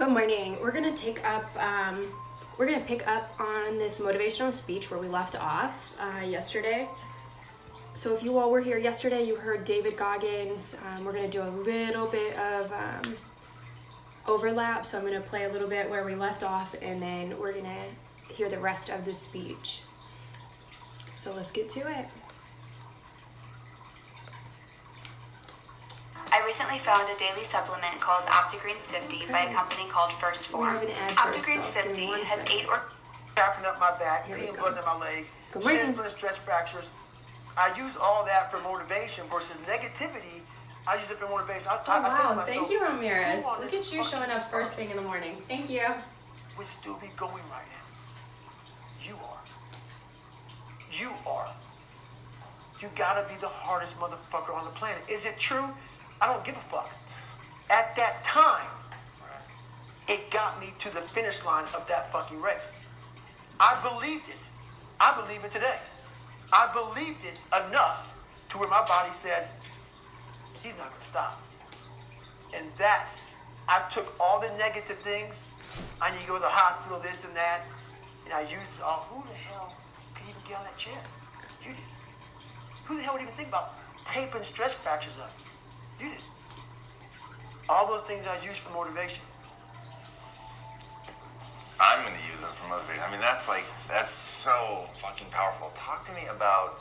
Good morning. We're gonna pick up on this motivational speech where we left off yesterday. So if you all were here yesterday, you heard David Goggins. We're gonna do a little bit of overlap. So I'm gonna play a little bit where we left off, and then we're gonna hear the rest of the speech. So let's get to it. I recently found a daily supplement called OptiGreens 50 by a company called First Form. OptiGreens 50 has 8 Wrapping up my back, bleeding blood in my leg, shin splinter stretch fractures. I use all that for motivation versus negativity. I use it for motivation. I say to myself, Thank you, Ramirez. Look at you showing up first thing in the morning. Thank you. We'd still be going right now. You are. You are. You gotta be the hardest motherfucker on the planet. Is it true? I don't give a fuck. At that time, it got me to the finish line of that fucking race. I believed it. I believe it today. I believed it enough to where my body said, he's not gonna stop. And I took all the negative things. I need to go to the hospital, this and that. And I used, who the hell could even get on that chair? You did. Who the hell would even think about taping stretch fractures up? You did. All those things I use for motivation. I'm going to use it for motivation. I mean, that's so fucking powerful. Talk to me about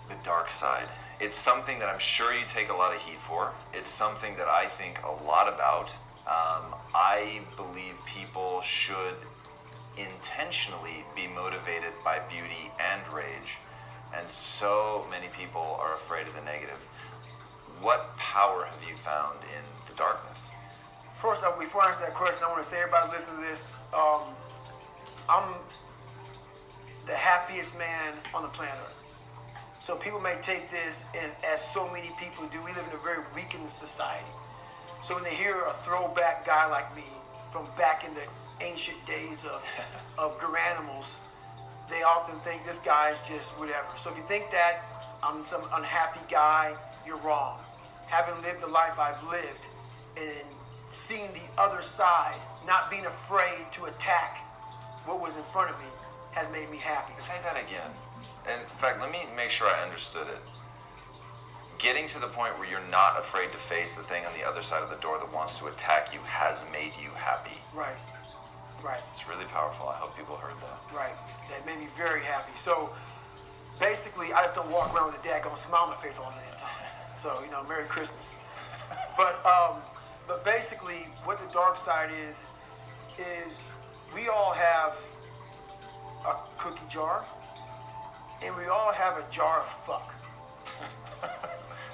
the dark side. It's something that I'm sure you take a lot of heat for. It's something that I think a lot about. I believe people should intentionally be motivated by beauty and rage. And so many people are afraid of the negative. What power have you found in the darkness? First off, before I answer that question, I want to say, everybody listen to this. I'm the happiest man on the planet Earth. So people may take this, and as so many people do, we live in a very weakened society. So when they hear a throwback guy like me from back in the ancient days of Garanimals, they often think this guy is just whatever. So if you think that I'm some unhappy guy, you're wrong. Having lived the life I've lived and seeing the other side, not being afraid to attack what was in front of me, has made me happy. Say that again. And in fact, let me make sure I understood it. Getting to the point where you're not afraid to face the thing on the other side of the door that wants to attack you has made you happy. Right. Right. It's really powerful. I hope people heard that. Right. That made me very happy. So basically, I just don't walk around with a daggone smile on my face all the damn time. So, Merry Christmas. But basically, what the dark side is we all have a cookie jar, and we all have a jar of fuck.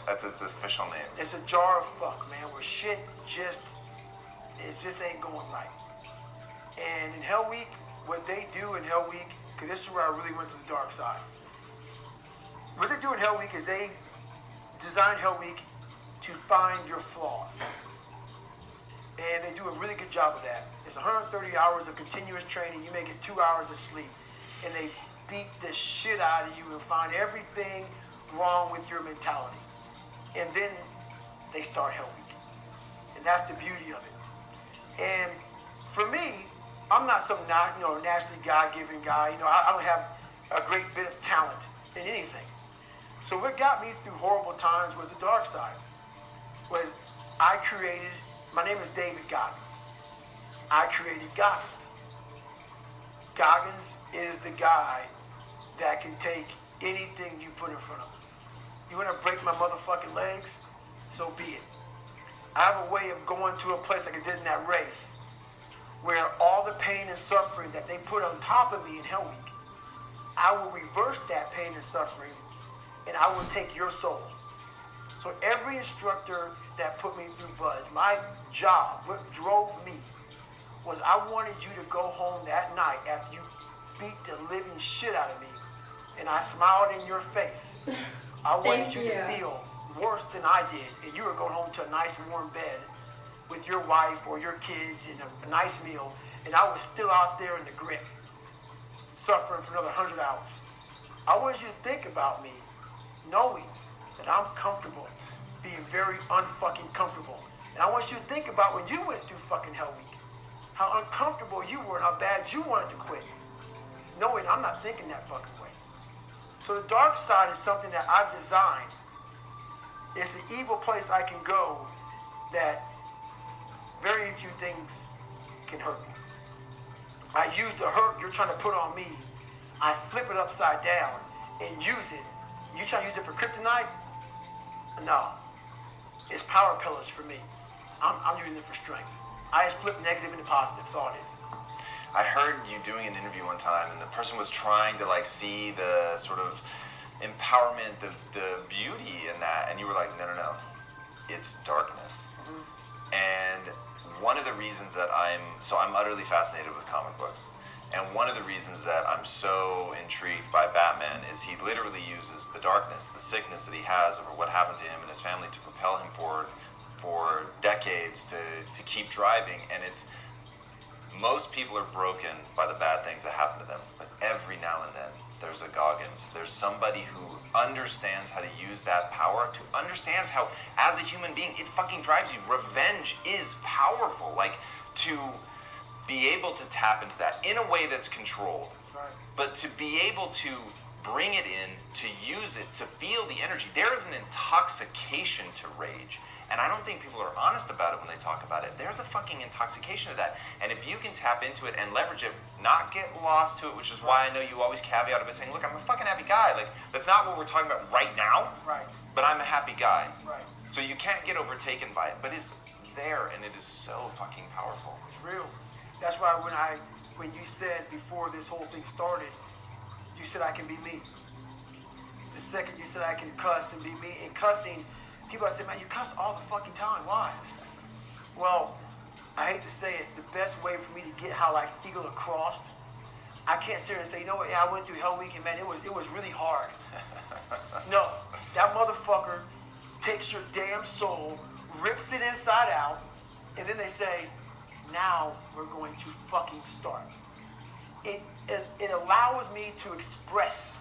That's its official name. It's a jar of fuck, man, where shit just ain't going right. And in Hell Week, what they do in Hell Week, because this is where I really went to the dark side. What they do in Hell Week is they design Hell Week to find your flaws. And they do a really good job of that. It's 130 hours of continuous training. You may get 2 hours of sleep. And they beat the shit out of you and find everything wrong with your mentality. And then they start Hell Week. And that's the beauty of it. And for me, I'm not some naturally God-given guy. I don't have a great bit of talent in anything. So what got me through horrible times was the dark side. My name is David Goggins. I created Goggins. Goggins is the guy that can take anything you put in front of him. You want to break my motherfucking legs? So be it. I have a way of going to a place like I did in that race, where all the pain and suffering that they put on top of me in Hell Week, I will reverse that pain and suffering, and I will take your soul. So every instructor that put me through Buzz, my job, what drove me, was I wanted you to go home that night after you beat the living shit out of me, and I smiled in your face. I wanted you to feel worse than I did, and you were going home to a nice warm bed with your wife or your kids and a nice meal, and I was still out there in the grit, suffering for another 100 hours. I want you to think about me, knowing that I'm comfortable being very unfucking comfortable. And I want you to think about when you went through fucking Hell Week. how uncomfortable you were and how bad you wanted to quit. Knowing I'm not thinking that fucking way. So the dark side is something that I've designed. It's an evil place I can go that very few things can hurt me. I use the hurt you're trying to put on me. I flip it upside down and use it. You try to use it for kryptonite? No. It's power pillars for me. I'm using it for strength. I just flip negative into positive. That's all it is. I heard you doing an interview one time, and the person was trying to like see the sort of empowerment, the beauty in that, and you were like, no, it's darkness. And one of the reasons that I'm utterly fascinated with comic books, and one of the reasons that I'm so intrigued by Batman is he literally uses the darkness, the sickness that he has over what happened to him and his family to propel him forward for decades to keep driving. And it's, most people are broken by the bad things that happen to them, but every now and then there's a Goggins. There's somebody who understands how to use that power, to understands how, as a human being, it fucking drives you. Revenge is powerful. Like, to be able to tap into that in a way that's controlled, but to be able to bring it in, to use it, to feel the energy. There is an intoxication to rage. And I don't think people are honest about it when they talk about it. There's a fucking intoxication to that. And if you can tap into it and leverage it, not get lost to it, which is why I know you always caveat it by saying, look, I'm a fucking happy guy. Like, that's not what we're talking about right now. Right. But I'm a happy guy. Right. So you can't get overtaken by it. But it's there, and it is so fucking powerful. It's real. That's why when you said before this whole thing started, you said I can be me. The second you said I can cuss and be me, and cussing, people say, man, you cuss all the fucking time. Why? Well, I hate to say it, the best way for me to get how I feel across, I can't sit here and say, you know what, yeah, I went through Hell Week and man, it was really hard. No, that motherfucker takes your damn soul, rips it inside out, and then they say, now we're going to fucking start. It allows me to express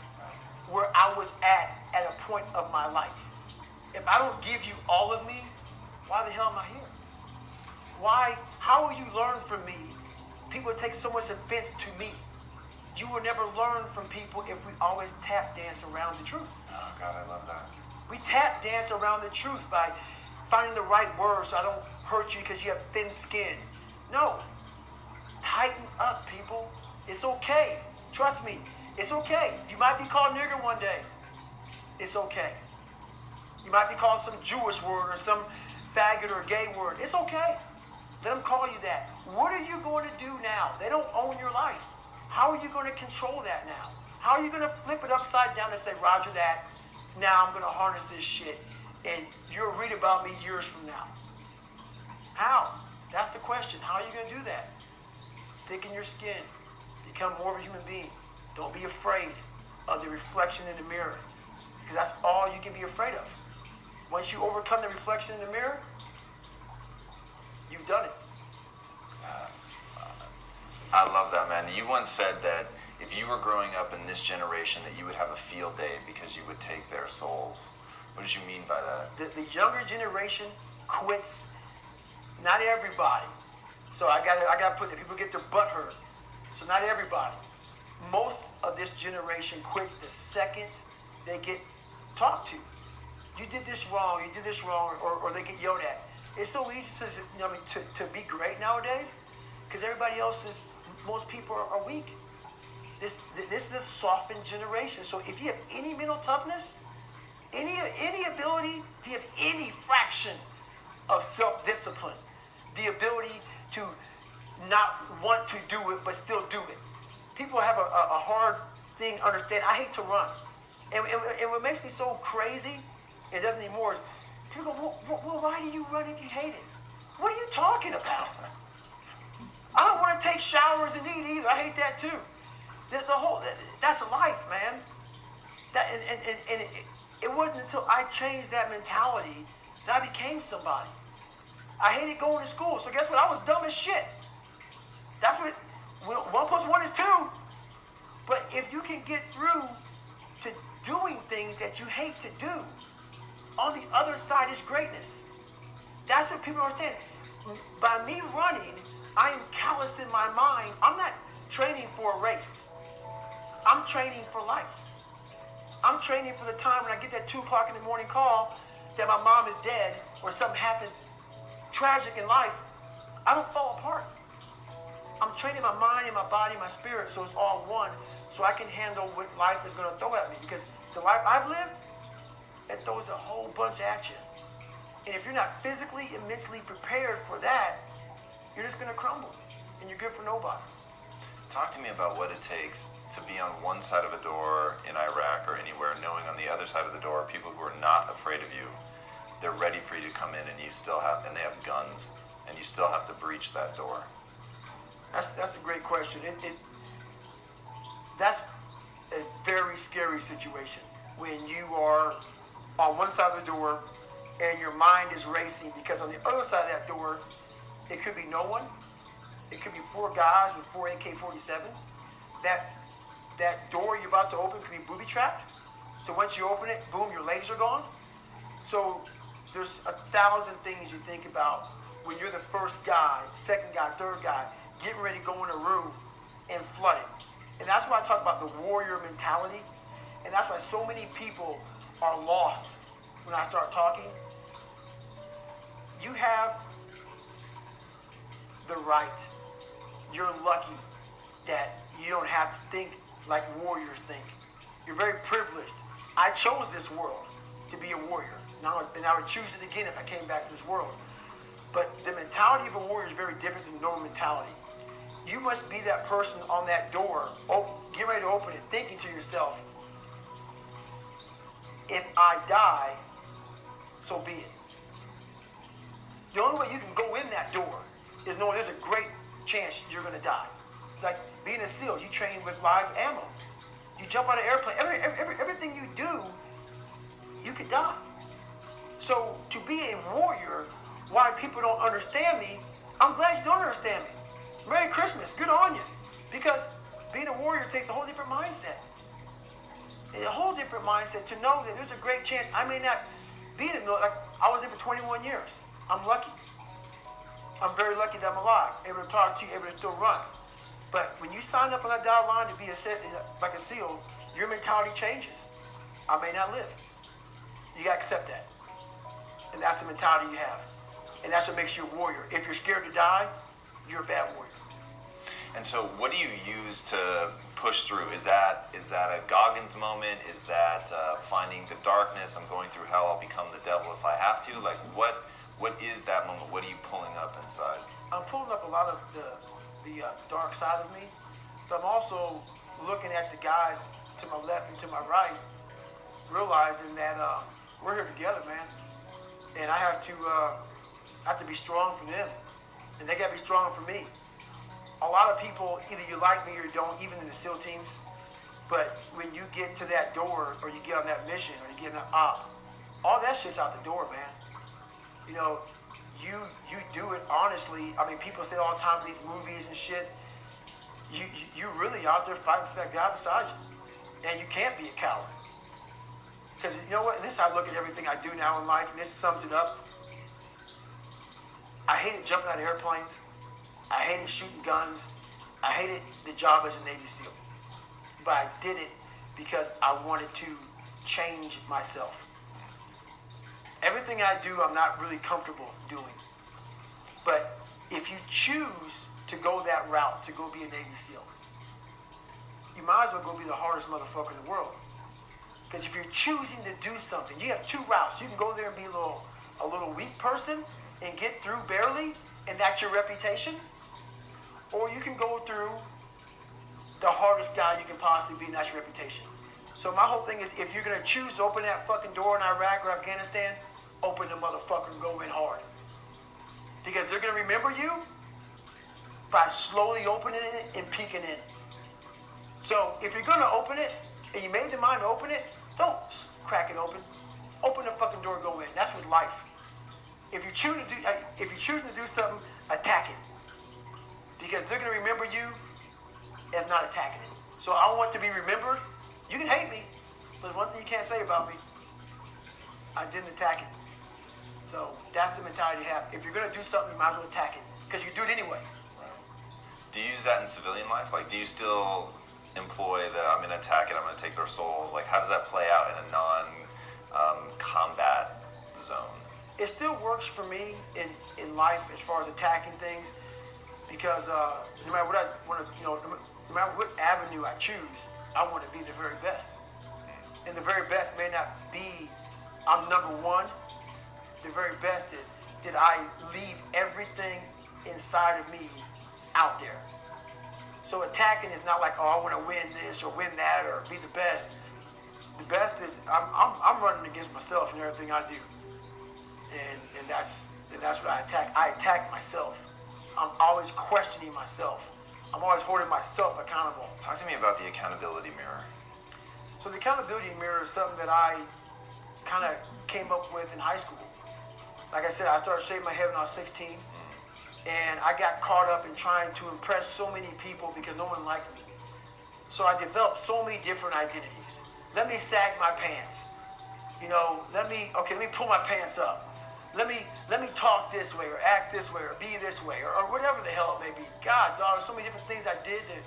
where I was at a point of my life. If I don't give you all of me, why the hell am I here? Why? How will you learn from me? People take so much offense to me. You will never learn from people if we always tap dance around the truth. Oh, God, I love that. We tap dance around the truth by finding the right words so I don't hurt you because you have thin skin. No. Tighten up, people. It's okay. Trust me. It's okay. You might be called nigger one day. It's okay. You might be called some Jewish word or some faggot or gay word. It's okay. Let them call you that. What are you going to do now? They don't own your life. How are you going to control that now? How are you going to flip it upside down and say, Roger that, now I'm going to harness this shit, and you'll read about me years from now? How? That's the question. How are you going to do that? Thicken your skin. Become more of a human being. Don't be afraid of the reflection in the mirror, because that's all you can be afraid of. Once you overcome the reflection in the mirror, you've done it. I love that, man. You once said that if you were growing up in this generation, that you would have a field day because you would take their souls. What did you mean by that? The younger generation quits. Not everybody. So I got to put it. People get their butt hurt. So not everybody. Most of this generation quits the second they get talked to. You did this wrong. You did this wrong, or they get yelled at. It's so easy to be great nowadays because everybody else is. Most people are weak. This is a softened generation. So if you have any mental toughness, any ability, if you have any fraction of self-discipline, the ability to not want to do it but still do it. People have a hard thing to understand. I hate to run. And what makes me so crazy, it doesn't anymore, is people go, well, why do you run if you hate it? What are you talking about? I don't want to take showers and eat either. I hate that too. That's life, man. It wasn't until I changed that mentality that I became somebody. I hated going to school, so guess what? I was dumb as shit. That's what 1 + 1 is 2. But if you can get through to doing things that you hate to do, on the other side is greatness. That's what people understand. By me running, I am callous in my mind. I'm not training for a race. I'm training for life. I'm training for the time when I get that 2 o'clock in the morning call that my mom is dead or something happens tragic in life. I don't fall apart. I'm training my mind and my body and my spirit so it's all one, so I can handle what life is going to throw at me. Because the life I've lived, it throws a whole bunch at you. And if you're not physically and mentally prepared for that, you're just going to crumble. And you're good for nobody. Talk to me about what it takes to be on one side of a door in Iraq or anywhere, knowing on the other side of the door people who are not afraid of you. They're ready for you to come in, and you still have, and they have guns, and you still have to breach that door. That's a great question. That's a very scary situation when you are on one side of the door and your mind is racing, because on the other side of that door, it could be no one. It could be 4 guys with 4 AK-47s. That door you're about to open could be booby-trapped. So once you open it, boom, your legs are gone. So there's 1,000 things you think about when you're the first guy, second guy, third guy, getting ready to go in a room and flood it. And that's why I talk about the warrior mentality. And that's why so many people are lost when I start talking. You have the right. You're lucky that you don't have to think like warriors think. You're very privileged. I chose this world to be a warrior. And I would choose it again if I came back to this world. But the mentality of a warrior is very different than normal mentality. You must be that person on that door, get ready to open it, thinking to yourself, if I die, so be it. The only way you can go in that door is knowing there's a great chance you're going to die. Like being a SEAL, you train with live ammo. You jump out of an airplane. Everything you do, you could die. So to be a warrior, why people don't understand me, I'm glad you don't understand me. Merry Christmas, good on you. Because being a warrior takes a whole different mindset. A whole different mindset to know that there's a great chance I may not be in the military. Like I was in for 21 years. I'm lucky. I'm very lucky that I'm alive, able to talk to you, able to still run. But when you sign up on that dotted line to be like a SEAL, your mentality changes. I may not live. You gotta accept that. And that's the mentality you have. And that's what makes you a warrior. If you're scared to die, you're a bad warrior. And so what do you use to push through? Is that a Goggins moment? Is that finding the darkness? I'm going through hell, I'll become the devil if I have to? Like what is that moment? What are you pulling up inside? I'm pulling up a lot of the dark side of me, but I'm also looking at the guys to my left and to my right, realizing that we're here together, man. And I have to be strong for them, and they got to be strong for me. A lot of people, either you like me or you don't, even in the SEAL teams, but when you get to that door or you get on that mission or you get on that op, all that shit's out the door, man. You know, you do it honestly. I mean, people say all the time in these movies and shit, you really out there fighting for that guy beside you. And you can't be a coward. Because you know what? And this is how I look at everything I do now in life, and this sums it up. I hated jumping out of airplanes. I hated shooting guns. I hated the job as a Navy SEAL. But I did it because I wanted to change myself. Everything I do, I'm not really comfortable doing. But if you choose to go that route, to go be a Navy SEAL, you might as well go be the hardest motherfucker in the world. Because if you're choosing to do something, you have 2 routes. You can go there and be a little weak person and get through barely, and that's your reputation. Or you can go through the hardest guy you can possibly be, and that's your reputation. So my whole thing is, if you're going to choose to open that fucking door in Iraq or Afghanistan, open the motherfucker and go in hard. Because they're going to remember you by slowly opening it and peeking in. So if you're going to open it, and you made the mind to open it, don't crack it open. Open the fucking door and go in. That's with life. If you're choosing to do something, attack it. Because they're going to remember you as not attacking it. So I want to be remembered. You can hate me, but there's one thing you can't say about me. I didn't attack it. So that's the mentality you have. If you're gonna do something, you might as well attack it, because you do it anyway. Do you use that in civilian life? Like, do you still employ the I'm gonna attack it, I'm gonna take their souls? Like, how does that play out in a non-combat zone? It still works for me in life as far as attacking things, because no matter what I want to, no matter what avenue I choose, I want to be the very best. And the very best may not be I'm number one. The very best is, did I leave everything inside of me out there? So attacking is not like, oh, I want to win this or win that or be the best. The best is I'm running against myself in everything I do, and that's what I attack. I attack myself. I'm always questioning myself. I'm always holding myself accountable. Talk to me about the accountability mirror. So the accountability mirror is something that I kind of came up with in high school. Like I said, I started shaving my head when I was 16, and I got caught up in trying to impress so many people because no one liked me. So I developed so many different identities. Let me sag my pants. Let me pull my pants up. Let me talk this way or act this way or be this way or whatever the hell it may be. God, dog, there's so many different things I did to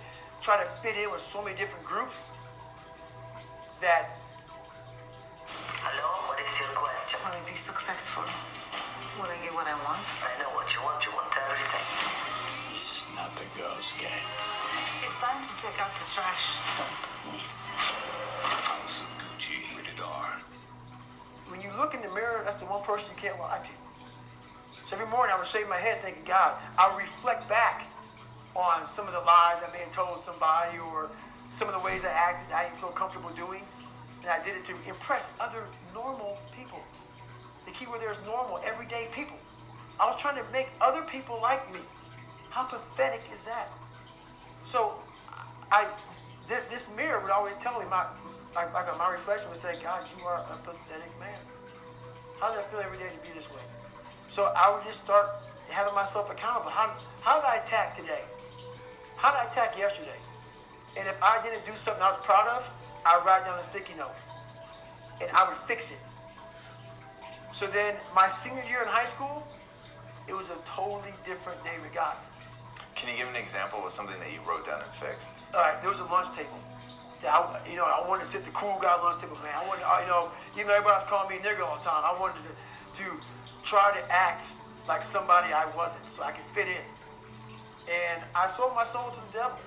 try to fit in with so many different groups that... Hello, what is your question? Will I be successful? Will I get what I want? I know what you want everything. This is not the girl's game. It's time to take out the trash. Don't miss. House of Gucci, rated R. When you look in the mirror, that's the one person you can't lie to. So every morning I would shave my head thinking, God, I'll reflect back on some of the lies I may have told somebody or some of the ways I acted I didn't feel comfortable doing. And I did it to impress other normal people. The key word there is normal, everyday people. I was trying to make other people like me. How pathetic is that? So this mirror would always tell me, my reflection would say, God, you are a pathetic man. How do I feel every day to be this way? So I would just start having myself accountable. How did I attack today? How did I attack yesterday? And if I didn't do something I was proud of, I would write down a sticky note. And I would fix it. So then my senior year in high school, it was a totally different David Goggin. Can you give an example of something that you wrote down and fixed? All right, there was a lunch table. I wanted to sit the cool guy lunch table, man. I wanted, even though everybody was calling me nigger all the time, I wanted to try to act like somebody I wasn't, so I could fit in. And I sold my soul to the devil.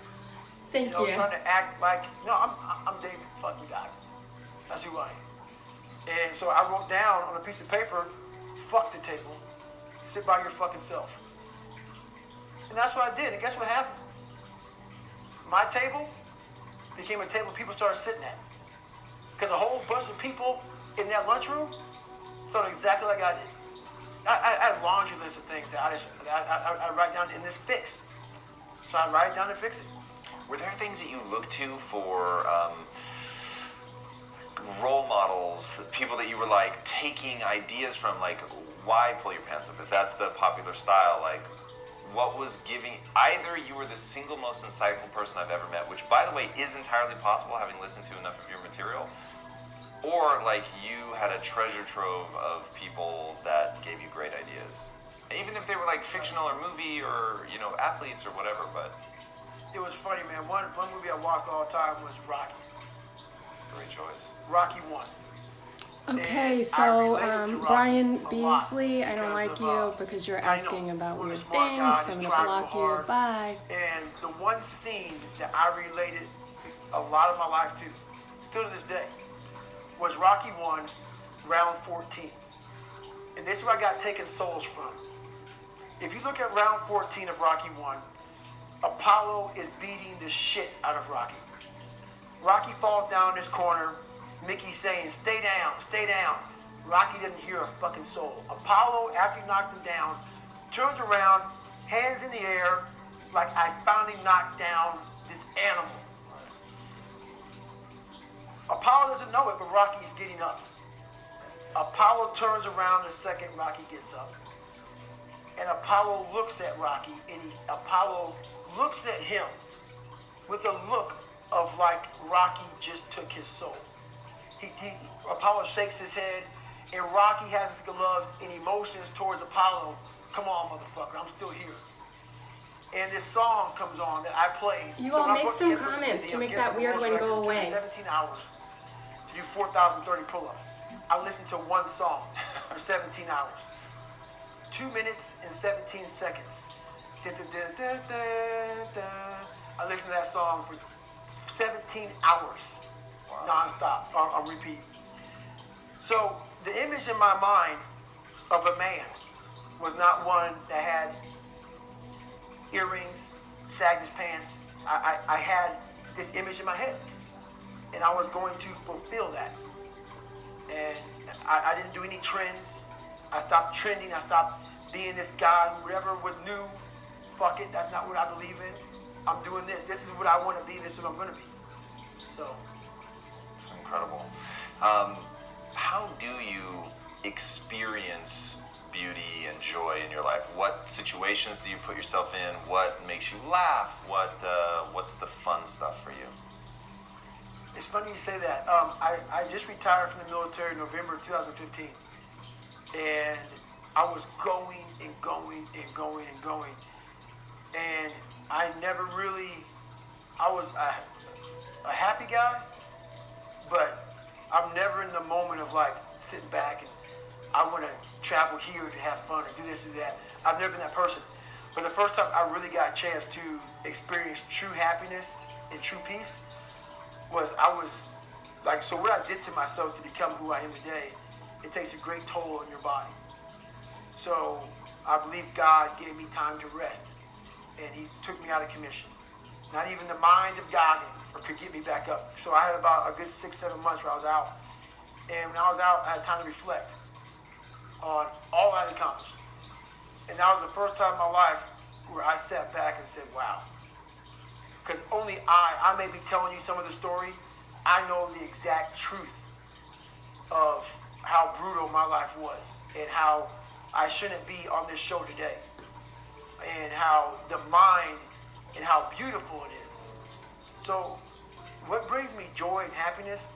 Thank you. Trying to act like, I'm David fucking Goggin. That's who I am. And so I wrote down on a piece of paper, fuck the table, sit by your fucking self. And that's what I did, and guess what happened? My table became a table people started sitting at. Because a whole bunch of people in that lunchroom felt exactly like I did. I had a laundry list of things that I write down in this fix. So I write it down and fix it. Were there things that you look to for role models, people that you were like taking ideas from, like why pull your pants up? If that's the popular style, like what was giving, either you were the single most insightful person I've ever met, which by the way is entirely possible having listened to enough of your material, or like you had a treasure trove of people that gave you great ideas. Even if they were like fictional or movie or, athletes or whatever, but. It was funny, man. One movie I watched all the time was Rocky. Great choice. Rocky 1. Okay, so Brian Beasley, I don't like you because you're asking about weird things, so I'm going to block you. Bye. And the one scene that I related a lot of my life to, still to this day, was Rocky 1, round 14. And this is where I got taken souls from. If you look at round 14 of Rocky 1, Apollo is beating the shit out of Rocky. Rocky falls down this corner. Mickey's saying, stay down, stay down. Rocky doesn't hear a fucking soul. Apollo, after he knocked him down, turns around, hands in the air, like I finally knocked down this animal. Apollo doesn't know it, but Rocky is getting up. Apollo turns around the second Rocky gets up. And Apollo looks at Rocky, and Apollo looks at him with a look of like Rocky just took his soul. Apollo shakes his head, And Rocky has his gloves and emotions towards Apollo. Come on, motherfucker, I'm still here. And this song comes on that I played. You all make some comments to make that weird one go away. 17 hours to do 4,030 pull-ups. I listened to one song for 17 hours. 2 minutes and 17 seconds. I listened to that song for 17 hours, non-stop, on repeat. So the image in my mind of a man was not one that had earrings, sagged his pants. I had this image in my head, and I was going to fulfill that. And I didn't do any trends. I stopped trending. I stopped being this guy who whatever was new, fuck it, that's not what I believe in. I'm doing this. This is what I want to be. This is what I'm going to be. So. It's incredible. How do you experience beauty and joy in your life? What situations do you put yourself in? What makes you laugh? What's the fun stuff for you? It's funny you say that. I just retired from the military in November 2015. And I was going and going and going and going. And I never really, I was a happy guy, but I'm never in the moment of like sitting back and I want to travel here to have fun or do this or that. I've never been that person. But the first time I really got a chance to experience true happiness and true peace was so what I did to myself to become who I am today, it takes a great toll on your body. So I believe God gave me time to rest, and he took me out of commission. Not even the mind of Goggin could get me back up. So I had about a good 6-7 months where I was out. And when I was out, I had time to reflect on all I had accomplished. And that was the first time in my life where I sat back and said, wow. Because only I may be telling you some of the story, I know the exact truth of how brutal my life was and how I shouldn't be on this show today and how the mind and how beautiful it is. So what brings me joy and happiness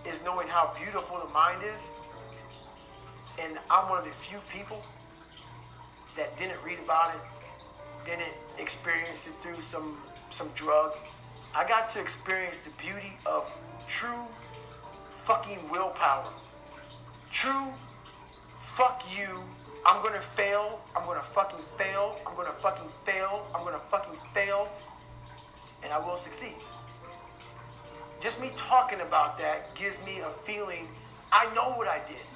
is knowing how beautiful the mind is. And I'm one of the few people that didn't read about it, didn't experience it through some drug. I got to experience the beauty of true fucking willpower. True fuck you. I'm gonna fail. I'm gonna fucking fail. I'm gonna fucking fail. I'm gonna fucking fail. And I will succeed. Just me talking about that gives me a feeling I know what I did.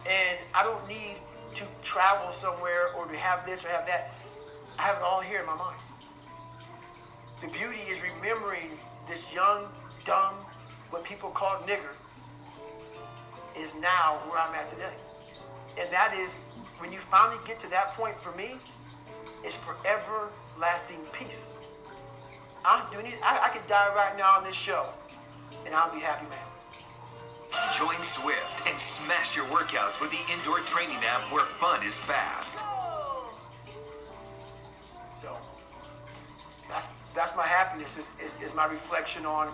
And I don't need to travel somewhere or to have this or have that. I have it all here in my mind. The beauty is remembering this young, dumb, what people call nigger, is now where I'm at today. And that is, when you finally get to that point for me, it's forever lasting peace. I could die right now on this show, and I'll be happy, man. Join Swift and smash your workouts with the indoor training app where fun is fast. So that's my happiness, is my reflection on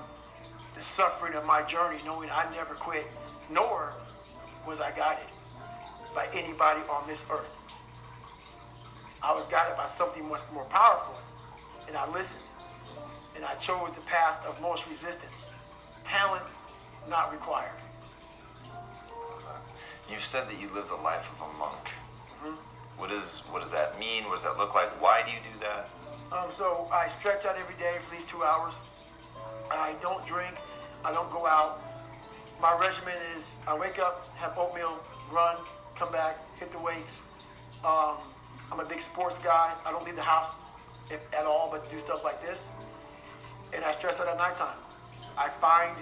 the suffering of my journey, knowing I never quit, nor was I guided by anybody on this earth. I was guided by something much more powerful, and I listened, and I chose the path of most resistance. Talent not required. You said that you lived the life of a monk. Mm-hmm. What does that mean? What does that look like? Why do you do that? So I stretch out every day for at least 2 hours. I don't drink. I don't go out. My regimen is I wake up, have oatmeal, run, come back, hit the weights. I'm a big sports guy. I don't leave the house if at all, but do stuff like this. And I stress out at nighttime. I find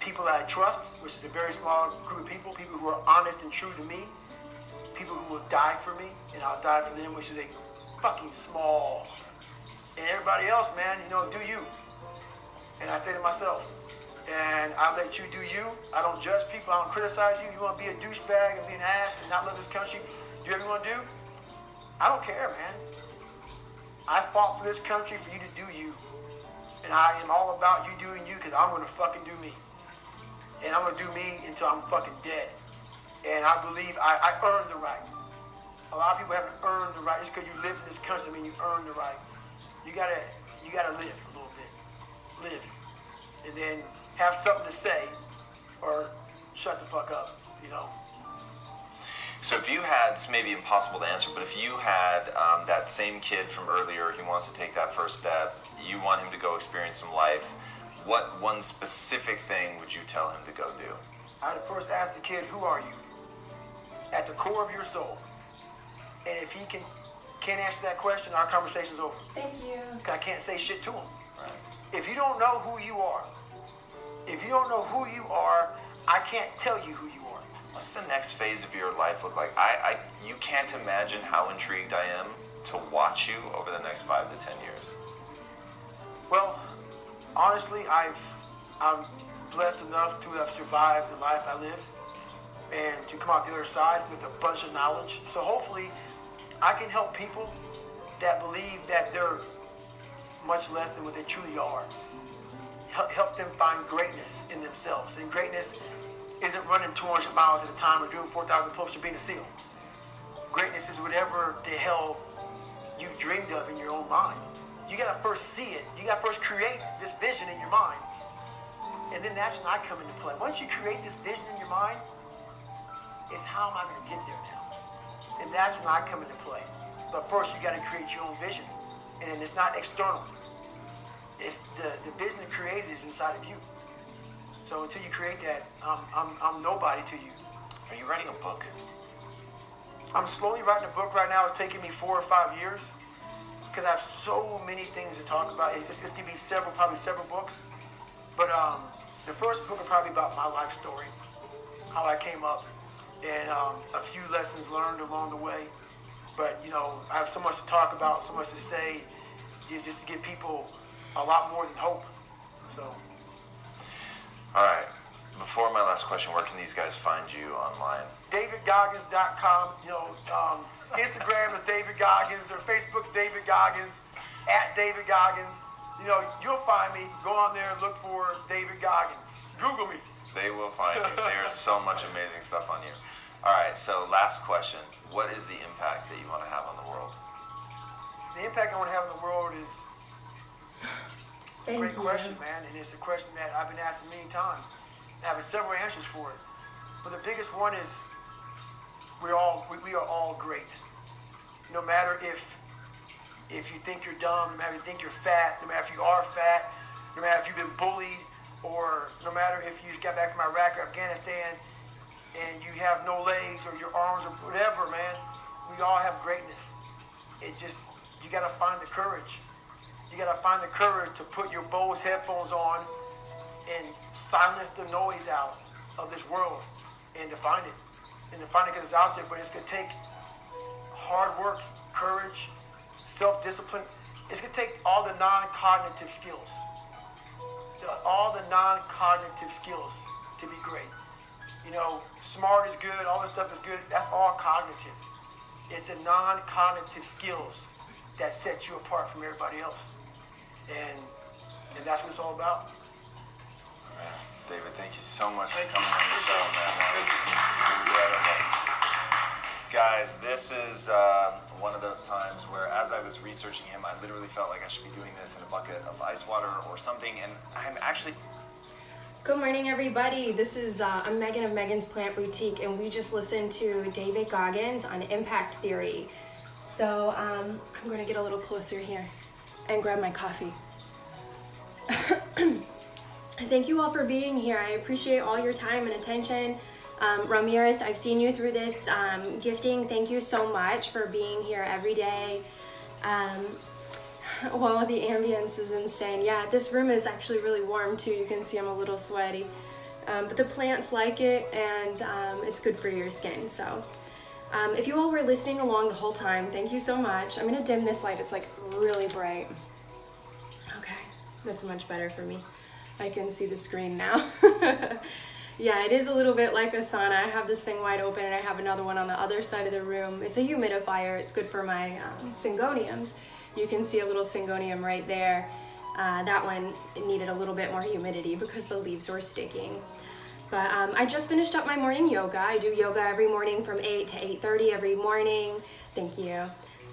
people that I trust, which is a very small group of people who are honest and true to me, people who will die for me, and I'll die for them, which is a fucking small. And everybody else, man, do you. And I stay to myself. And I let you do you. I don't judge people. I don't criticize you. You want to be a douchebag and be an ass and not love this country, do whatever you want to do. I don't care, man. I fought for this country for you to do you. And I am all about you doing you because I'm going to fucking do me. And I'm gonna do me until I'm fucking dead. And I believe I earned the right. A lot of people haven't earned the right. Just because you live in this country, I mean, you earned the right. You gotta live a little bit. Live. And then have something to say or shut the fuck up, you know? So if you had, this may be impossible to answer, but if you had that same kid from earlier, he wants to take that first step, you want him to go experience some life, what one specific thing would you tell him to go do? I'd first ask the kid, who are you? At the core of your soul. And if he can't answer that question, our conversation's over. Thank you. I can't say shit to him. Right. If you don't know who you are, I can't tell you who you are. What's the next phase of your life look like? You can't imagine how intrigued I am to watch you over the next 5 to 10 years. Well, honestly, I'm blessed enough to have survived the life I live and to come out the other side with a bunch of knowledge. So hopefully I can help people that believe that they're much less than what they truly are. Help them find greatness in themselves. And greatness isn't running 200 miles at a time or doing 4,000 pull-ups or being a SEAL. Greatness is whatever the hell you dreamed of in your own mind. You gotta first see it. You gotta first create this vision in your mind. And then that's when I come into play. Once you create this vision in your mind, it's how am I gonna get there now? And that's when I come into play. But first you gotta create your own vision. And it's not external. It's the vision created is inside of you. So until you create that, I'm nobody to you. Are you writing a book? I'm slowly writing a book right now. It's taking me 4 or 5 years because I have so many things to talk about. It's gonna be probably several books. But the first book will probably be about my life story, how I came up, and a few lessons learned along the way. But you know, I have so much to talk about, so much to say, just to give people a lot more than hope. So. All right. Before my last question, where can these guys find you online? DavidGoggins.com. You know, Instagram is David Goggins, or Facebook's David Goggins, @David Goggins. You know, you'll find me. Go on there and look for David Goggins. Google me. They will find you. There's so much amazing stuff on you. All right. So last question: what is the impact that you want to have on the world? The impact I want to have on the world is. It's a great question, man, and it's a question that I've been asked many times. I have several answers for it, but the biggest one is we are all great. No matter if you think you're dumb, no matter if you think you're fat, no matter if you are fat, no matter if you've been bullied, or no matter if you just got back from Iraq or Afghanistan and you have no legs or your arms or whatever, man, we all have greatness. You gotta find the courage. You gotta find the courage to put your Bose headphones on and silence the noise out of this world and to find it. And to find it because it's out there, but it's gonna take hard work, courage, self-discipline. It's gonna take all the non-cognitive skills. All the non-cognitive skills to be great. You know, smart is good, all this stuff is good, that's all cognitive. It's the non-cognitive skills that sets you apart from everybody else. And that's what it's all about. David, thank you so much for coming on the show, man. That was incredible. Guys, this is one of those times where as I was researching him, I literally felt like I should be doing this in a bucket of ice water or something, and I'm actually... Good morning, everybody. This is I'm Megan of Megan's Plant Boutique, and we just listened to David Goggins on impact theory. So I'm going to get a little closer here and grab my coffee. Thank you all for being here. I appreciate all your time and attention. Ramirez, I've seen you through this gifting. Thank you so much for being here every day. Well, the ambience is insane. Yeah, this room is actually really warm too. You can see I'm a little sweaty. But the plants like it, and it's good for your skin. So if you all were listening along the whole time, thank you so much. I'm gonna dim this light. It's like really bright. Okay, that's much better for me. I can see the screen now. Yeah, it is a little bit like a sauna. I have this thing wide open and I have another one on the other side of the room. It's a humidifier. It's good for my syngoniums. You can see a little syngonium right there. That one needed a little bit more humidity because the leaves were sticking. But I just finished up my morning yoga. I do yoga every morning from 8 to 8:30 every morning. Thank you.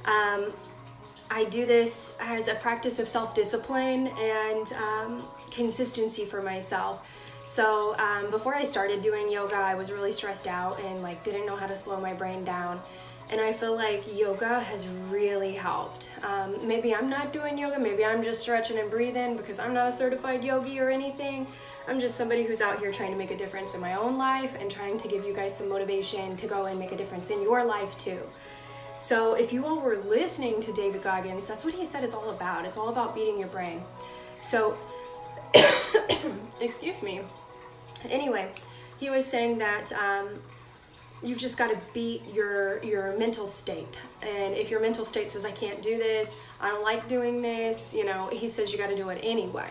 I do this as a practice of self-discipline and consistency for myself. So before I started doing yoga, I was really stressed out and like didn't know how to slow my brain down. And I feel like yoga has really helped. Maybe I'm not doing yoga, maybe I'm just stretching and breathing because I'm not a certified yogi or anything. I'm just somebody who's out here trying to make a difference in my own life and trying to give you guys some motivation to go and make a difference in your life too. So if you all were listening to David Goggin, that's what he said it's all about. It's all about beating your brain. So, excuse me. Anyway, he was saying that you've just got to beat your mental state. And if your mental state says, I can't do this, I don't like doing this, you know, he says you got to do it anyway.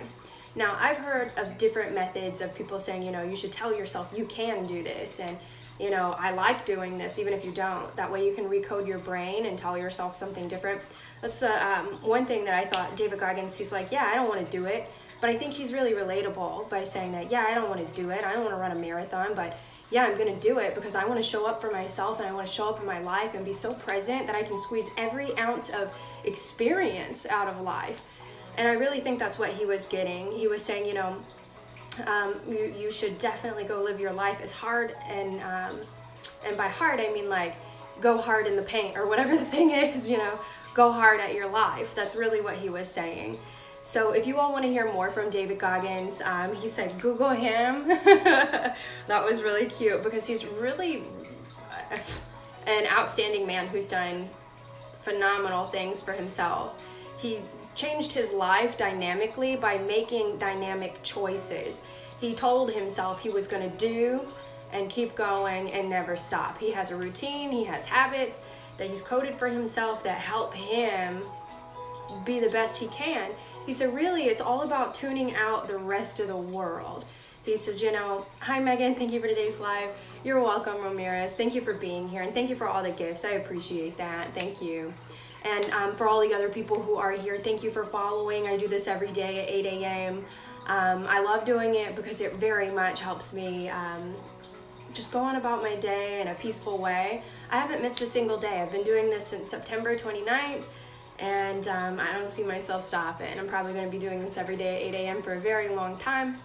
Now, I've heard of different methods of people saying, you know, you should tell yourself you can do this. And, you know, I like doing this, even if you don't. That way you can recode your brain and tell yourself something different. That's the one thing that I thought David Goggin, he's like, yeah, I don't want to do it. But I think he's really relatable by saying that, yeah, I don't want to do it. I don't want to run a marathon, but yeah, I'm going to do it because I want to show up for myself and I want to show up in my life and be so present that I can squeeze every ounce of experience out of life. And I really think that's what he was getting. He was saying, you know, you should definitely go live your life as hard, and by hard I mean like go hard in the paint or whatever the thing is, you know, go hard at your life. That's really what he was saying. So if you all want to hear more from David Goggins, he said Google him. That was really cute because he's really an outstanding man who's done phenomenal things for himself. He changed his life dynamically by making dynamic choices. He told himself he was going to do and keep going and never stop. He has a routine, he has habits that he's coded for himself that help him be the best he can. He said, really, it's all about tuning out the rest of the world. He says, you know, hi Megan, thank you for today's live. You're welcome, Ramirez. Thank you for being here and thank you for all the gifts. I appreciate that. Thank you. And for all the other people who are here, thank you for following. I do this every day at 8 a.m. I love doing it because it very much helps me just go on about my day in a peaceful way. I haven't missed a single day. I've been doing this since September 29th, and I don't see myself stopping. I'm probably going to be doing this every day at 8 a.m. for a very long time.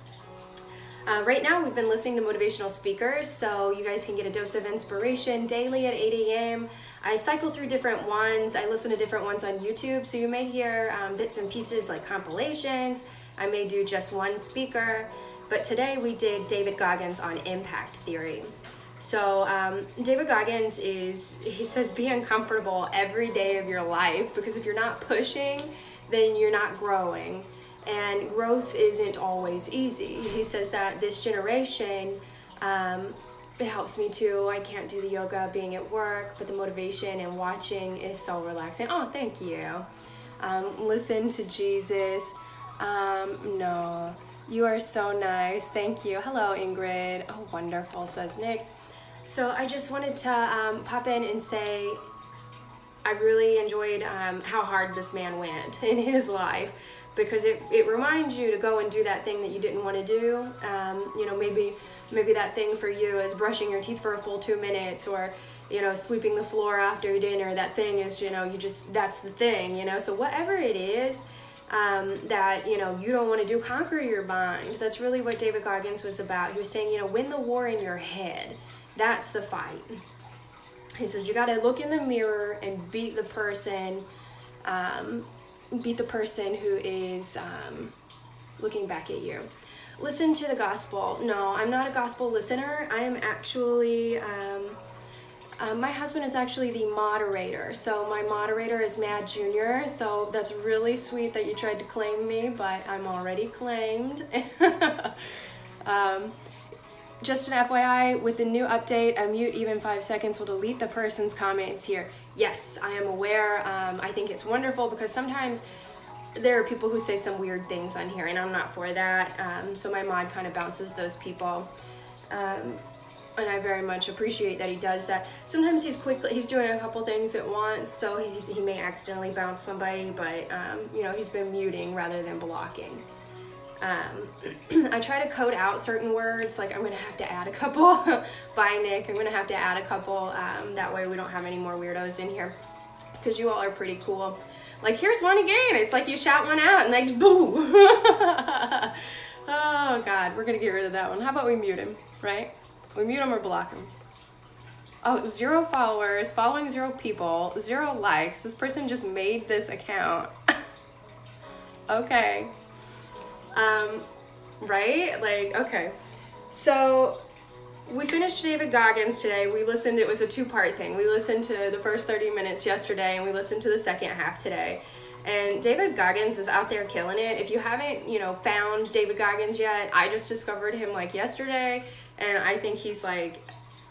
Right now, we've been listening to motivational speakers, so you guys can get a dose of inspiration daily at 8 a.m. I cycle through different ones. I listen to different ones on YouTube, so you may hear bits and pieces like compilations. I may do just one speaker, but today we did David Goggins on impact theory. So David Goggins he says be uncomfortable every day of your life, because if you're not pushing, then you're not growing. And growth isn't always easy. He says that this generation, it helps me too. I can't do the yoga being at work, but the motivation and watching is so relaxing. Oh, thank you. Listen to Jesus. No, you are so nice. Thank you. Hello, Ingrid. Oh, wonderful, says Nick. So I just wanted to pop in and say I really enjoyed how hard this man went in his life, because it reminds you to go and do that thing that you didn't want to do. You know, maybe that thing for you is brushing your teeth for a full 2 minutes, or, you know, sweeping the floor after dinner. That thing is, you know, that's the thing, you know. So whatever it is that, you know, you don't want to do, conquer your mind. That's really what David Goggins was about. He was saying, you know, win the war in your head. That's the fight. He says you got to look in the mirror and beat the person who is looking back at you. Listen to the gospel. No, I'm not a gospel listener. I am actually, my husband is actually the moderator. So my moderator is Mad Jr. So that's really sweet that you tried to claim me, but I'm already claimed. Just an FYI, with the new update, a mute even 5 seconds will delete the person's comments here. Yes, I am aware. I think it's wonderful because sometimes there are people who say some weird things on here, and I'm not for that. So my mod kind of bounces those people. And I very much appreciate that he does that. Sometimes he's doing a couple things at once, so he may accidentally bounce somebody, but you know, he's been muting rather than blocking. I try to code out certain words, like I'm gonna have to add a couple. Bye, Nick. I'm gonna have to add a couple. That way we don't have any more weirdos in here, because you all are pretty cool. Like, here's one again. It's like you shout one out and like, boo. Oh God, we're gonna get rid of that one. How about we mute him, right? We mute him or block him. Oh, 0 followers, following 0 people, 0 likes. This person just made this account. Okay. Right? Like, okay. So we finished David Goggins today. We listened, it was a 2-part thing. We listened to the first 30 minutes yesterday and we listened to the second half today. And David Goggins is out there killing it. If you haven't, you know, found David Goggins yet, I just discovered him like yesterday, and I think he's like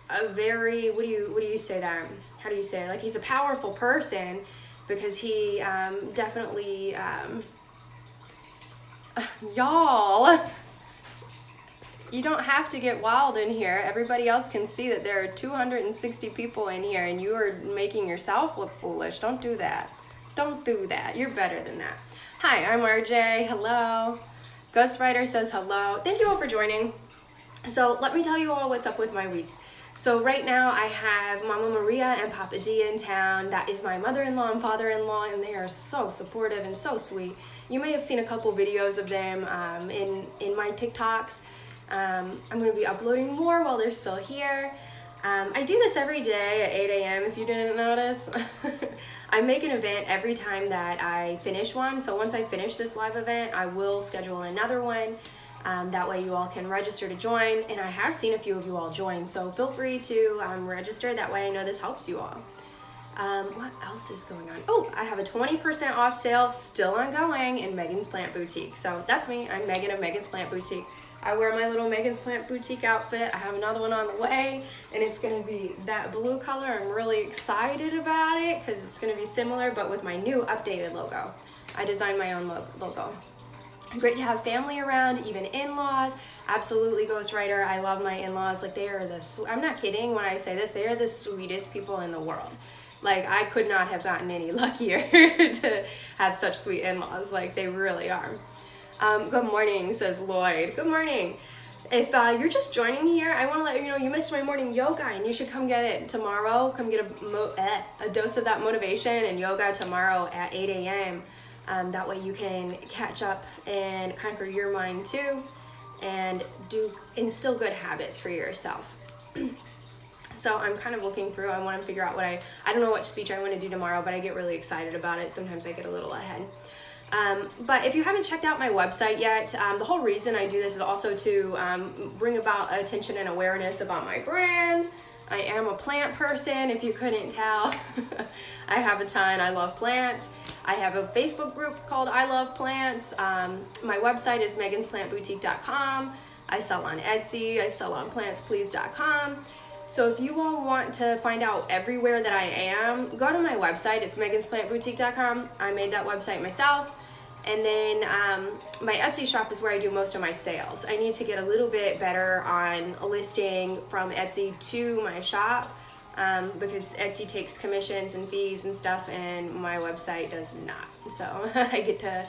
a very, what do you say that? How do you say it? Like, he's a powerful person, because he definitely, y'all, you don't have to get wild in here. Everybody else can see that there are 260 people in here and you are making yourself look foolish. Don't do that. Don't do that. You're better than that. Hi, I'm RJ. Hello. Ghostwriter says hello. Thank you all for joining. So let me tell you all what's up with my week. So right now I have Mama Maria and Papa D in town. That is my mother-in-law and father-in-law, and they are so supportive and so sweet. You may have seen a couple videos of them in my TikToks. I'm going to be uploading more while they're still here. I do this every day at 8 a.m. if you didn't notice. I make an event every time that I finish one. So once I finish this live event, I will schedule another one. That way you all can register to join. And I have seen a few of you all join. So feel free to register. That way I know this helps you all. What else is going on? Oh, I have a 20% off sale still ongoing in Megan's Plant Boutique. So that's me. I'm Megan of Megan's Plant Boutique. I wear my little Megan's Plant Boutique outfit. I have another one on the way, and it's gonna be that blue color. I'm really excited about it because it's gonna be similar, but with my new updated logo. I designed my own logo. Great to have family around, even in-laws. Absolutely, ghostwriter. I love my in-laws. Like, they are I'm not kidding when I say this, they are the sweetest people in the world. Like, I could not have gotten any luckier to have such sweet in-laws. Like, they really are. Good morning, says Lloyd. Good morning. If you're just joining here, I want to let you know you missed my morning yoga, and you should come get it tomorrow. Come get a dose of that motivation and yoga tomorrow at 8 a.m. That way you can catch up and conquer your mind too, and instill good habits for yourself. So I'm kind of looking through. I want to figure out I don't know what speech I want to do tomorrow, but I get really excited about it. Sometimes I get a little ahead. But if you haven't checked out my website yet, the whole reason I do this is also to bring about attention and awareness about my brand. I am a plant person, if you couldn't tell. I have a ton. I love plants. I have a Facebook group called I Love Plants. My website is megansplantboutique.com. I sell on Etsy. I sell on plantsplease.com. So if you all want to find out everywhere that I am, go to my website. It's megansplantboutique.com. I made that website myself. And then my Etsy shop is where I do most of my sales. I need to get a little bit better on listing from Etsy to my shop because Etsy takes commissions and fees and stuff, and my website does not. So I get to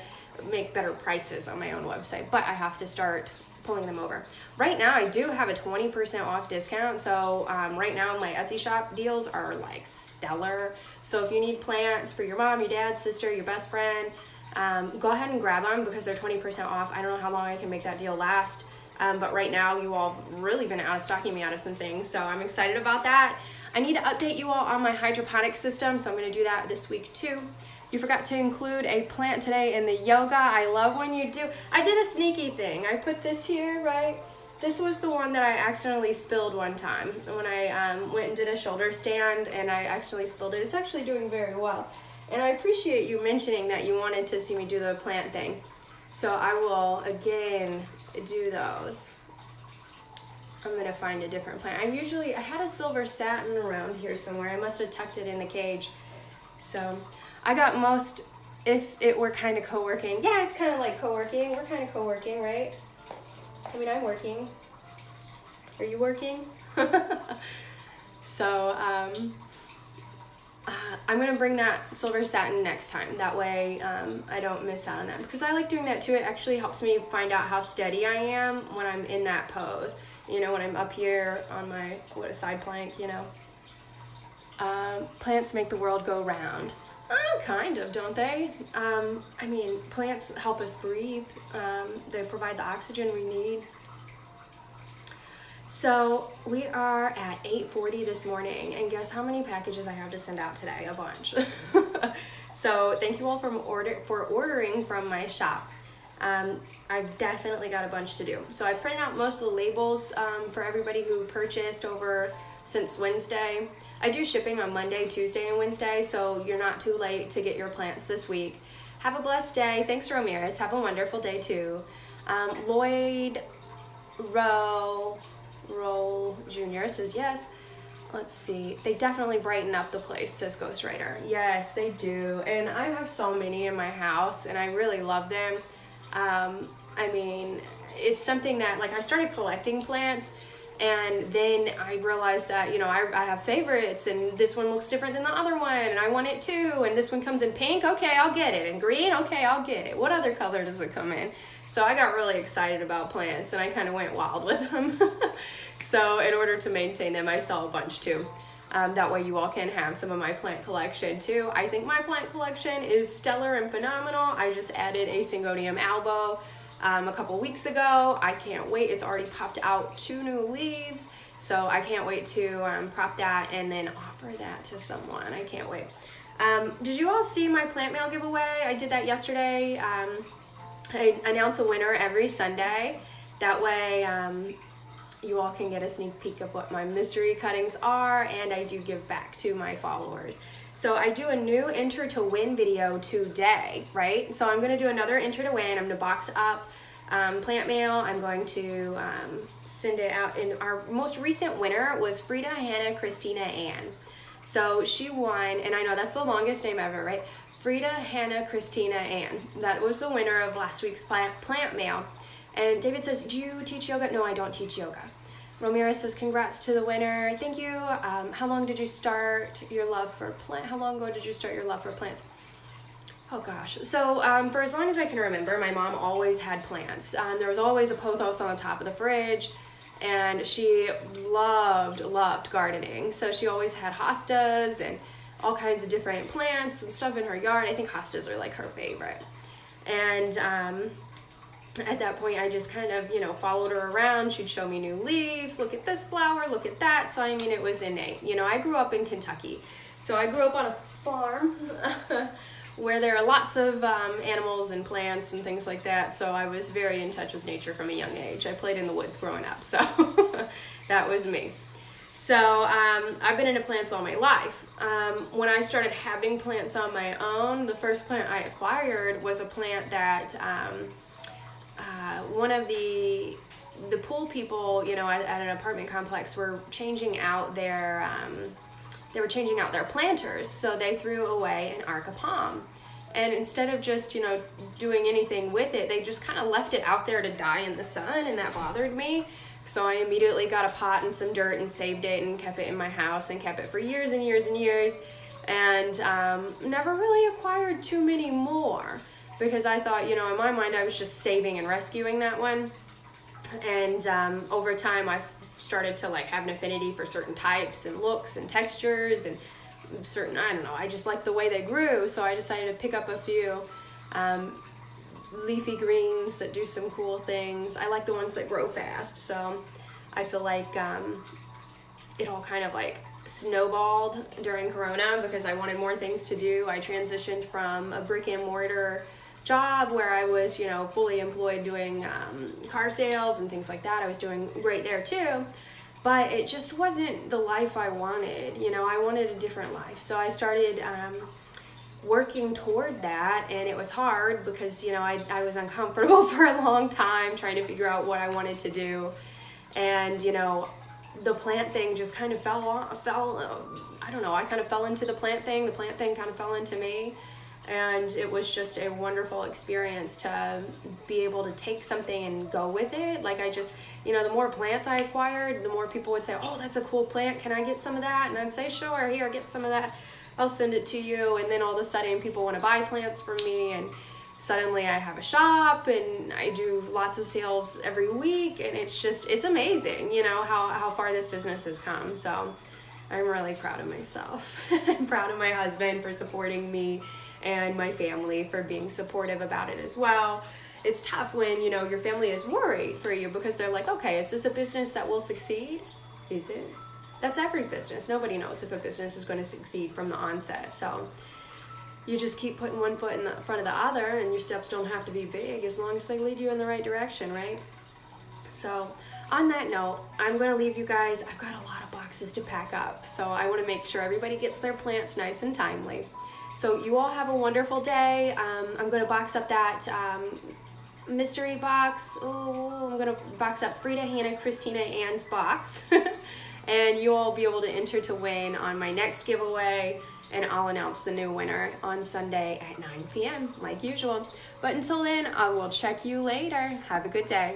make better prices on my own website, but I have to start pulling them over. Right now I do have a 20% off discount, so right now my Etsy shop deals are like stellar. So if you need plants for your mom, your dad, sister, your best friend, go ahead and grab them because they're 20% off. I don't know how long I can make that deal last, but right now you all have really been out of stocking me out of some things, so I'm excited about that. I need to update you all on my hydroponic system, so I'm going to do that this week too. You forgot to include a plant today in the yoga. I love when you do. I did a sneaky thing. I put this here, right? This was the one that I accidentally spilled one time when I went and did a shoulder stand, and I accidentally spilled it. It's actually doing very well. And I appreciate you mentioning that you wanted to see me do the plant thing. So I will, again, do those. I'm going to find a different plant. I had a silver satin around here somewhere. I must have tucked it in the cage. So I got most, if it were kind of co-working. Yeah, it's kind of like co-working. We're kind of co-working, right? I mean, I'm working. Are you working? So, I'm gonna bring that silver satin next time. That way I don't miss out on that, because I like doing that too. It actually helps me find out how steady I am when I'm in that pose. You know, when I'm up here on my, what, a side plank, you know. Plants make the world go round. Kind of, don't they? I mean, plants help us breathe. They provide the oxygen we need. So we are at 8:40 this morning, and guess how many packages I have to send out today? A bunch. So thank you all for ordering from my shop. I've definitely got a bunch to do. So I printed out most of the labels for everybody who purchased over since Wednesday. I do shipping on Monday, Tuesday, and Wednesday, so you're not too late to get your plants this week. Have a blessed day. Thanks, Ramirez. Have a wonderful day too. Lloyd Roll Jr. says yes. Let's see. They definitely brighten up the place, says Ghostwriter. Yes, they do. And I have so many in my house, and I really love them. I mean, it's something that, like, I started collecting plants, and then I realized that, you know, I have favorites, and this one looks different than the other one, and I want it too, and this one comes in pink, okay, I'll get it, and green, okay, I'll get it. What other color does it come in? So I got really excited about plants, and I kind of went wild with them. So in order to maintain them, I sell a bunch too. That way you all can have some of my plant collection too. I think my plant collection is stellar and phenomenal. I just added a Syngonium albo a couple weeks ago. I can't wait. It's already popped out 2 new leaves. So I can't wait to prop that and then offer that to someone. I can't wait. Did you all see my plant mail giveaway? I did that yesterday. I announce a winner every Sunday. That way you all can get a sneak peek of what my mystery cuttings are, and I do give back to my followers. So I do a new enter to win video today, right? So I'm gonna do another enter to win. I'm gonna box up plant mail. I'm going to send it out. And our most recent winner was Frida Hannah Christina Ann. So she won, and I know that's the longest name ever, right? Frida Hannah Christina Ann. That was the winner of last week's plant mail. And David says, do you teach yoga? No, I don't teach yoga. Ramirez says, congrats to the winner. Thank you. How long did you start your love for plants? How long ago did you start your love for plants? Oh gosh. So for as long as I can remember, my mom always had plants. There was always a pothos on the top of the fridge, and she loved gardening. So she always had hostas and all kinds of different plants and stuff in her yard. I think hostas are like her favorite. And at that point, I just kind of, you know, followed her around. She'd show me new leaves. Look at this flower, look at that. So, I mean, it was innate. You know, I grew up in Kentucky. So I grew up on a farm where there are lots of animals and plants and things like that. So I was very in touch with nature from a young age. I played in the woods growing up. So that was me. So I've been into plants all my life. When I started having plants on my own, the first plant I acquired was a plant that one of the pool people, you know, at an apartment complex were changing out their planters, so they threw away an Arca Palm. And instead of just, you know, doing anything with it, they just kind of left it out there to die in the sun, and that bothered me. So I immediately got a pot and some dirt and saved it and kept it in my house and kept it for years and years and years, and never really acquired too many more, because I thought, you know, in my mind I was just saving and rescuing that one. And over time I started to like have an affinity for certain types and looks and textures and certain, I don't know, I just liked the way they grew, so I decided to pick up a few leafy greens that do some cool things. I like the ones that grow fast, so I feel like it all kind of like snowballed during Corona because I wanted more things to do. I transitioned from a brick and mortar job where I was, you know, fully employed doing car sales and things like that. I was doing great there too, but it just wasn't the life I wanted. You know, I wanted a different life, so I started working toward that, and it was hard because, you know, I was uncomfortable for a long time trying to figure out what I wanted to do. And, you know, the plant thing just kind of I don't know, I kind of fell into the plant thing kind of fell into me, and it was just a wonderful experience to be able to take something and go with it. Like, I just, you know, the more plants I acquired, the more people would say, oh, that's a cool plant, can I get some of that? And I'd say, sure, here, get some of that. I'll send it to you, and then all of a sudden people want to buy plants from me, and suddenly I have a shop and I do lots of sales every week, and it's amazing, you know, how far this business has come. So I'm really proud of myself. I'm proud of my husband for supporting me, and my family for being supportive about it as well. It's tough when, you know, your family is worried for you because they're like, okay, is this a business that will succeed? Is it? That's every business. Nobody knows if a business is going to succeed from the onset. So you just keep putting one foot in the front of the other, and your steps don't have to be big as long as they lead you in the right direction, right? So on that note, I'm going to leave you guys. I've got a lot of boxes to pack up, so I want to make sure everybody gets their plants nice and timely. So you all have a wonderful day. I'm going to box up that mystery box. Oh, I'm going to box up Frida, Hannah, Christina, Ann's box. And you'll all be able to enter to win on my next giveaway, and I'll announce the new winner on Sunday at 9 p.m. like usual. But until then, I will check you later. Have a good day.